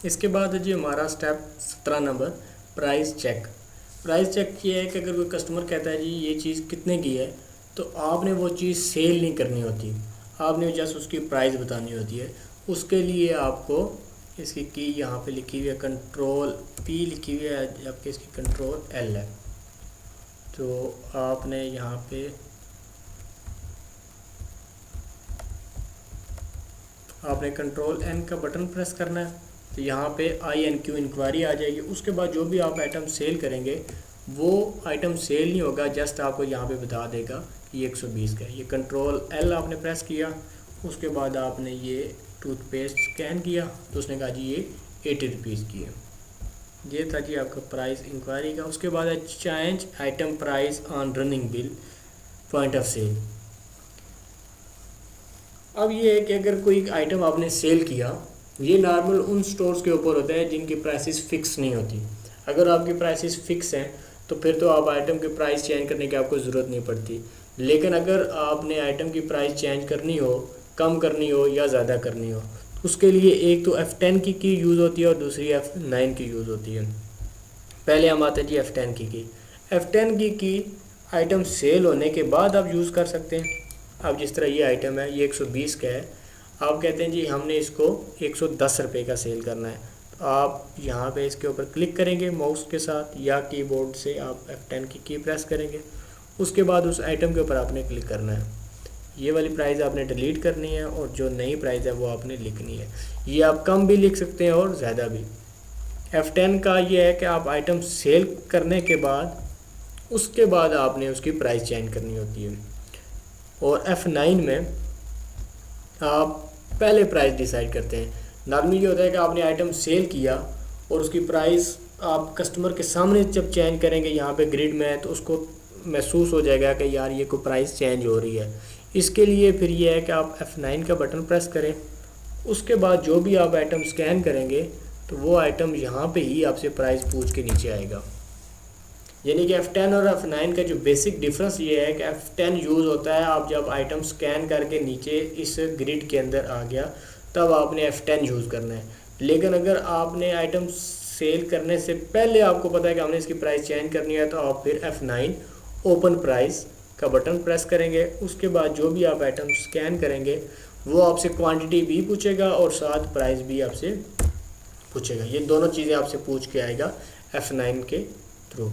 इसके बाद है जी हमारा स्टेप 17 नंबर, प्राइस चेक। प्राइस चेक ये है कि अगर कोई कस्टमर कहता है जी ये चीज़ कितने की है, तो आपने वो चीज़ सेल नहीं करनी होती, आपने जस्ट उसकी प्राइस बतानी होती है। उसके लिए आपको इसकी की यहाँ पे लिखी हुई है कंट्रोल पी लिखी हुई है, जबकि इसकी कंट्रोल एल है। तो आपने यहाँ पे आपने कंट्रोल एन का बटन प्रेस करना है, तो यहाँ पे INQ इंक्वायरी आ जाएगी। उसके बाद जो भी आप आइटम सेल करेंगे वो आइटम सेल नहीं होगा, जस्ट आपको यहाँ पे बता देगा कि ये 120 का है। ये कंट्रोल एल आपने प्रेस किया, उसके बाद आपने ये टूथपेस्ट स्कैन किया तो उसने कहा जी ये 80 रुपीज़ की है। ये था जी आपका प्राइस इंक्वायरी का। उसके बाद है change item price on running bill point of sale. अब ये है कि अगर कोई आइटम आपने सेल किया, ये नॉर्मल उन स्टोर्स के ऊपर होता है जिनकी प्राइसेस फिक्स नहीं होती। अगर आपकी प्राइसेस फिक्स हैं तो फिर तो आप आइटम की प्राइस चेंज करने की आपको ज़रूरत नहीं पड़ती। लेकिन अगर आपने आइटम की प्राइस चेंज करनी हो, कम करनी हो या ज़्यादा करनी हो, उसके लिए एक तो F10 की यूज़ होती है और दूसरी F9 की यूज़ होती है। पहले हम आते हैं जी F10 की। F10 की आइटम सेल होने के बाद आप यूज़ कर सकते हैं। अब जिस तरह ये आइटम है, ये 120 का है, आप कहते हैं जी हमने इसको 110 रुपये का सेल करना है, तो आप यहाँ पे इसके ऊपर क्लिक करेंगे माउस के साथ या कीबोर्ड से आप F10 की प्रेस करेंगे। उसके बाद उस आइटम के ऊपर आपने क्लिक करना है। ये वाली प्राइस आपने डिलीट करनी है और जो नई प्राइस है वो आपने लिखनी है। ये आप कम भी लिख सकते हैं और ज़्यादा भी। F10 का ये है कि आप आइटम सेल करने के बाद उसके बाद आपने उसकी प्राइस चेंज करनी होती है। और F9 में आप पहले प्राइस डिसाइड करते हैं। नॉर्मली ये होता है कि आपने आइटम सेल किया और उसकी प्राइस आप कस्टमर के सामने जब चेंज करेंगे यहाँ पे ग्रिड में है, तो उसको महसूस हो जाएगा कि यार ये कोई प्राइस चेंज हो रही है। इसके लिए फिर ये है कि आप F9 का बटन प्रेस करें। उसके बाद जो भी आप आइटम स्कैन करेंगे तो वो आइटम यहाँ पे ही आपसे प्राइस पूछ के नीचे आएगा। यानी कि F10 और F9 का जो बेसिक डिफरेंस ये है कि F10 यूज़ होता है आप जब आइटम स्कैन करके नीचे इस ग्रिड के अंदर आ गया तब आपने F10 यूज़ करना है। लेकिन अगर आपने आइटम सेल करने से पहले आपको पता है कि हमने इसकी प्राइस चेंज करनी है, तो आप फिर F9 ओपन प्राइस का बटन प्रेस करेंगे। उसके बाद जो भी आप आइटम स्कैन करेंगे वो आपसे क्वांटिटी भी पूछेगा और साथ प्राइस भी आपसे पूछेगा। ये दोनों चीज़ें आपसे पूछ के आएगा F9 के थ्रू।